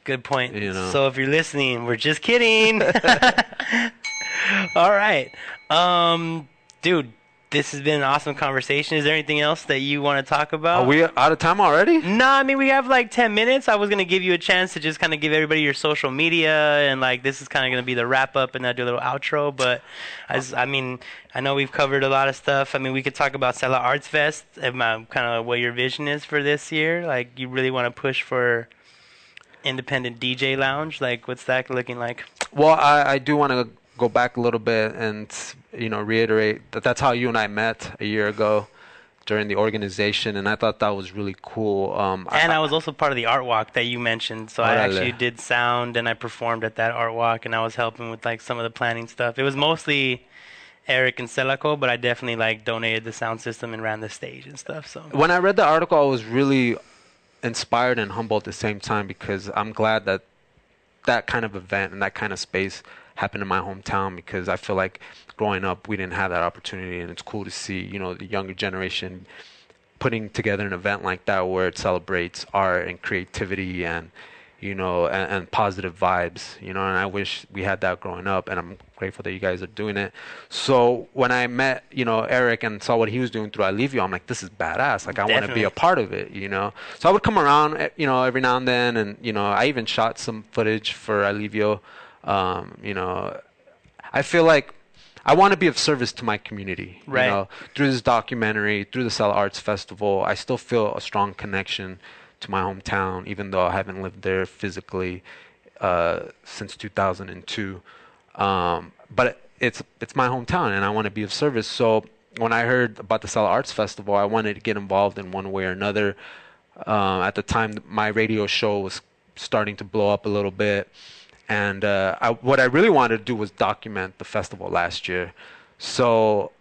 Good point. So if you're listening, we're just kidding. All right. Dude, This has been an awesome conversation. Is there anything else that you want to talk about? Are we out of time already? No, I mean, we have like 10 minutes. I was going to give you a chance to just kind of give everybody your social media, and like this is kind of going to be the wrap up, and I'll do a little outro. But I mean, I know we've covered a lot of stuff. I mean, we could talk about Stella Arts Fest, and kind of what your vision is for this year. Like, you really want to push for independent DJ lounge? Like, what's that looking like? Well, I do want to go back a little bit and, reiterate that that's how you and I met a year ago during the organization, and I thought that was really cool. And I was also part of the art walk that you mentioned, so I actually did sound, and I performed at that art walk, and I was helping with like some of the planning stuff. It was mostly Eric and Celico, but I definitely like donated the sound system and ran the stage and stuff. So when I read the article, I was really inspired and humbled at the same time, because I'm glad that that kind of event and that kind of space happened in my hometown, because I feel like growing up we didn't have that opportunity, and it's cool to see the younger generation putting together an event like that where it celebrates art and creativity and and positive vibes, and I wish we had that growing up, and I'm grateful that you guys are doing it. So when I met Eric and saw what he was doing through Alivio, I'm like, this is badass. Like, I want to be a part of it, So I would come around every now and then, and I even shot some footage for Alivio. I feel like I want to be of service to my community. Right. Through this documentary, through the Stella Arts Festival, I still feel a strong connection to my hometown, even though I haven't lived there physically since 2002. But it's my hometown, and I want to be of service. So when I heard about the Stella Arts Festival, I wanted to get involved in one way or another. At the time, my radio show was starting to blow up a little bit. And what I really wanted to do was document the festival last year. So,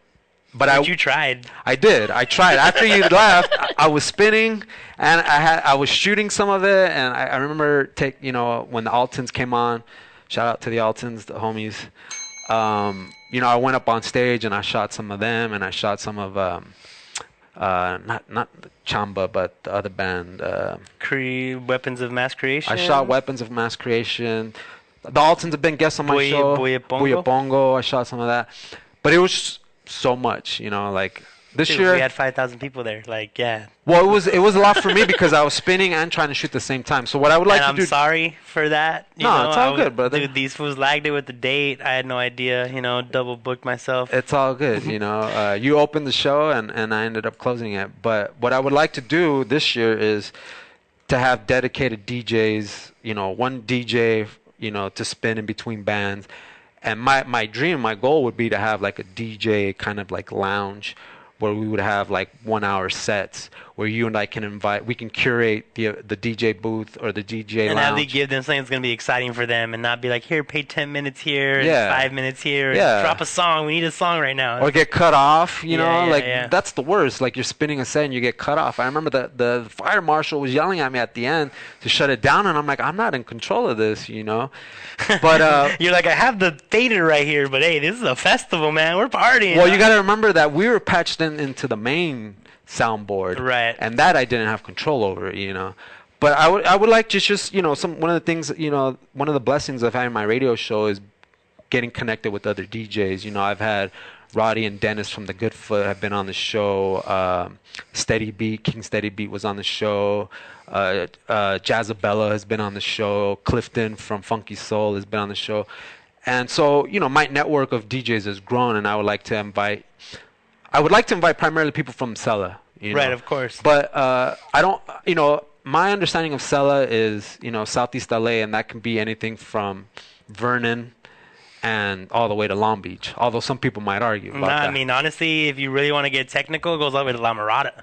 but you tried. I did. I tried. After you left, I was spinning, and I was shooting some of it. And I remember when the Altons came on. Shout out to the Altons, the homies. I went up on stage and I shot some of them, and I shot some of not Chamba, but the other band. Weapons of Mass Creation. I shot Weapons of Mass Creation. The Altons have been guests on my show. Buya Bongo. I shot some of that. But it was so much, like this year. We had 5,000 people there. Like, yeah. Well, it was a lot for me because I was spinning and trying to shoot at the same time. So what I would like to do. I'm sorry for that. It's all good, brother. Dude, these fools lagged it with the date. I had no idea. Double booked myself. It's all good. You opened the show and I ended up closing it. But what I would like to do this year is to have dedicated DJs. One DJ. To spin in between bands. And my dream, my goal would be to have like a DJ kind of like lounge where we would have like 1 hour sets where you and I can we can curate the DJ booth or the DJ and lounge. have to give them something that's going to be exciting for them and not be like, here, pay 10 minutes here, and 5 minutes here, and drop a song. We need a song right now. Or get cut off, that's the worst. Like, you're spinning a set and you get cut off. I remember the fire marshal was yelling at me at the end to shut it down, and I'm like, I'm not in control of this, But you're like, I have the data right here, but hey, this is a festival, man. We're partying. Well, you got to remember that we were patched into the main soundboard, right? And that I didn't have control over, But I would like to just one of the things, one of the blessings of having my radio show is getting connected with other DJs. I've had Roddy and Dennis from the Goodfoot have been on the show. Steady Beat, King Steady Beat was on the show. Jazzabella has been on the show. Clifton from Funky Soul has been on the show. And so, my network of DJs has grown, and I would like to invite primarily people from Sella. Right, of course. But I don't, my understanding of Sella is, Southeast LA, and that can be anything from Vernon and all the way to Long Beach, although some people might argue about that. I mean, honestly, if you really want to get technical, it goes all the way to La Mirada.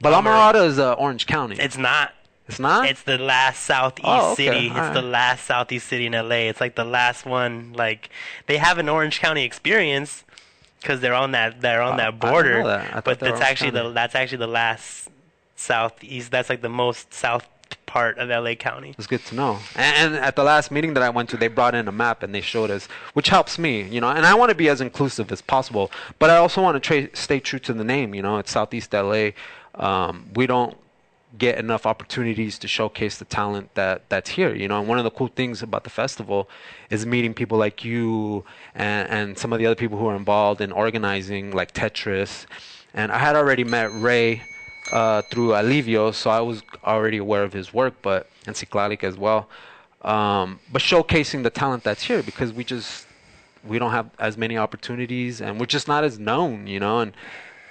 But La Mirada is Orange County. It's not. It's not? It's the last southeast city. All it's the last southeast city in LA. It's like the last one. Like, they have an Orange County experience because they're on that border. I know that. But that's actually the last southeast. That's like the most south part of LA County. It's good to know. And at the last meeting that I went to, they brought in a map and they showed us, which helps me, And I want to be as inclusive as possible, but I also want to stay true to the name. It's Southeast LA. We don't get enough opportunities to showcase the talent that's here, you know. And one of the cool things about the festival is meeting people like you and some of the other people who are involved in organizing, like Tetris. And I had already met Ray through Alivio, so I was already aware of his work, and Cyclalic as well. But showcasing the talent that's here, because we don't have as many opportunities, and we're just not as known, you know.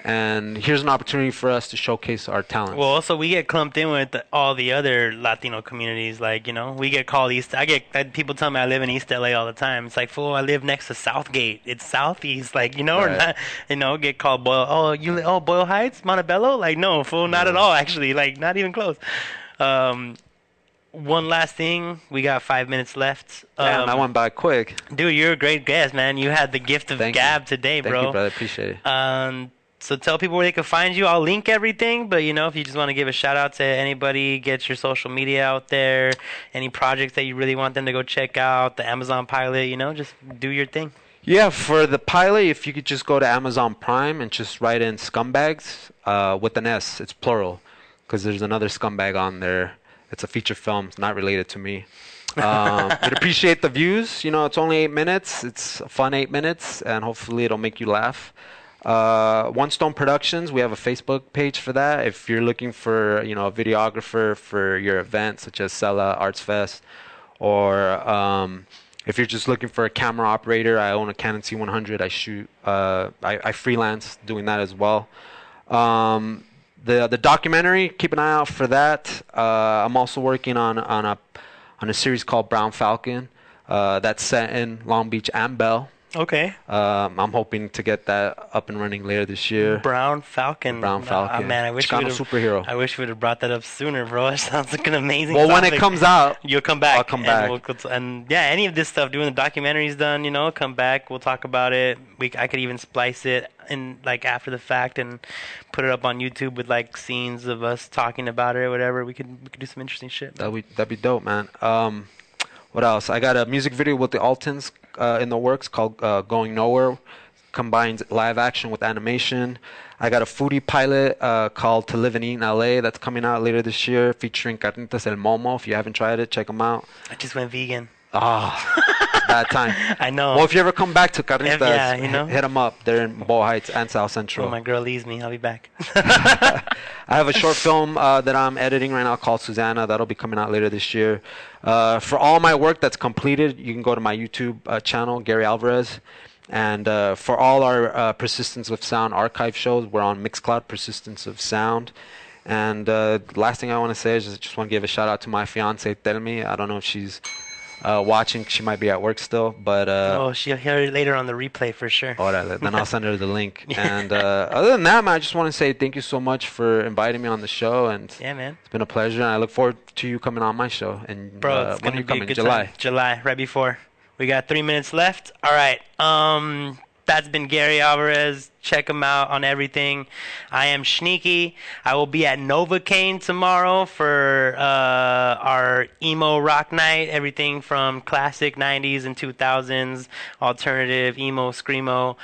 And here's an opportunity for us to showcase our talents. Well, also we get clumped in with all the other Latino communities. Like, you know, we get called East. People tell me I live in East LA all the time. It's like, fool, I live next to Southgate. It's Southeast, like, you know, Right. or not, you know, get called Boyle. Boyle Heights, Montebello. Like, no, fool, not at all. Actually, like, not even close. One last thing, we got 5 minutes left. Damn, that went by quick. Dude, you're a great guest, man. You had the gift of gab today, bro. Thank you, brother. Appreciate it. So tell people where they can find you. I'll link everything, but, you know, if you just want to give a shout out to anybody, get your social media out there, any projects that you really want them to go check out, the Amazon pilot, you know, just do your thing. Yeah, for the pilot, if you could just go to Amazon Prime and just write in Scumbags with an S. It's plural, because there's another scumbag on there. It's a feature film. It's not related to me. I'd appreciate the views. You know, it's only 8 minutes. It's a fun 8 minutes, and hopefully it'll make you laugh. One Stone Productions, we have a Facebook page for that. If you're looking for, you know, a videographer for your event, such as Sella Arts Fest, or if you're just looking for a camera operator, I own a Canon C100. I shoot. I freelance doing that as well. The documentary, keep an eye out for that. I'm also working on a series called Brown Falcon that's set in Long Beach and Bell. Okay. I'm hoping to get that up and running later this year. Brown Falcon. Brown Falcon. Man, I wish Chicano superhero. I wish we would have brought that up sooner, bro. It sounds like an amazing Well, when topic. it comes out, you'll come back. I'll come back. And yeah, any of this stuff, doing the documentary's done, you know, come back. We'll talk about it. I could even splice it in, like, after the fact and put it up on YouTube with, like, scenes of us talking about it or whatever. We could do some interesting shit. That'd be dope, man. What else? I got a music video with the Altons in the works called Going Nowhere. Combines live action with animation. I got a foodie pilot called To Live and Eat in LA that's coming out later this year, featuring Carnitas El Momo. If you haven't tried it, check them out. I just went vegan. Bad time. I know. Well, if you ever come back to Carnitas, yeah, you know? hit them up. They're in Boyle Heights and South Central. When my girl leaves me, I'll be back. I have a short film that I'm editing right now called Susanna. That'll be coming out later this year. For all my work that's completed, you can go to my YouTube channel, Gary Alvarez. And for all our Persistence of Sound archive shows, we're on Mixcloud, Persistence of Sound. And last thing I want to say is just want to give a shout out to my fiance, Telmi. I don't know if she's watching. She might be at work still, but she'll hear it later on the replay for sure. Alright, then I'll send her the link. And other than that, man, I just want to say thank you so much for inviting me on the show, and yeah, man, it's been a pleasure, and I look forward to you coming on my show. And bro, it's when gonna are you be coming? a good July. time. July, right before. We got 3 minutes left. All right. That's been Gary Alvarez. Check him out on everything. I am SHNEAKY. I will be at Novocaine tomorrow for our emo rock night. Everything from classic 90s and 2000s, alternative, emo, screamo.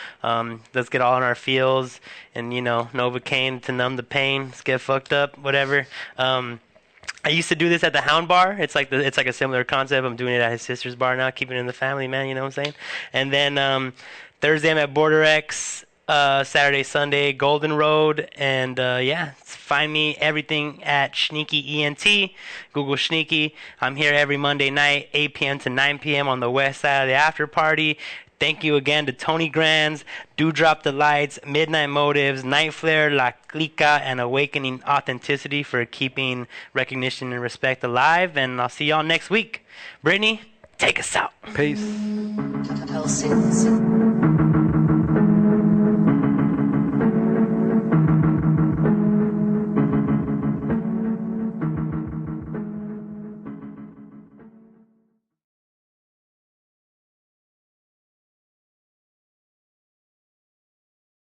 Let's get all in our feels. And, you know, Novocaine to numb the pain. Let's get fucked up, whatever. I used to do this at the Hound Bar. It's like a similar concept. I'm doing it at his sister's bar now, keeping it in the family, man. You know what I'm saying? And then Thursday I'm at Border X. Saturday, Sunday, Golden Road, and find me everything at SHNEAKY ENT. Google SHNEAKY. I'm here every Monday night, 8 p.m. to 9 p.m. on the west side of the Afterparty. Thank you again to Tony Grands, Do Drop the Lights, Midnight Motives, NightFlare, La Clika, and Awakening Authenticity for keeping recognition and respect alive. And I'll see y'all next week. Brittany, take us out. Peace. Hellsins.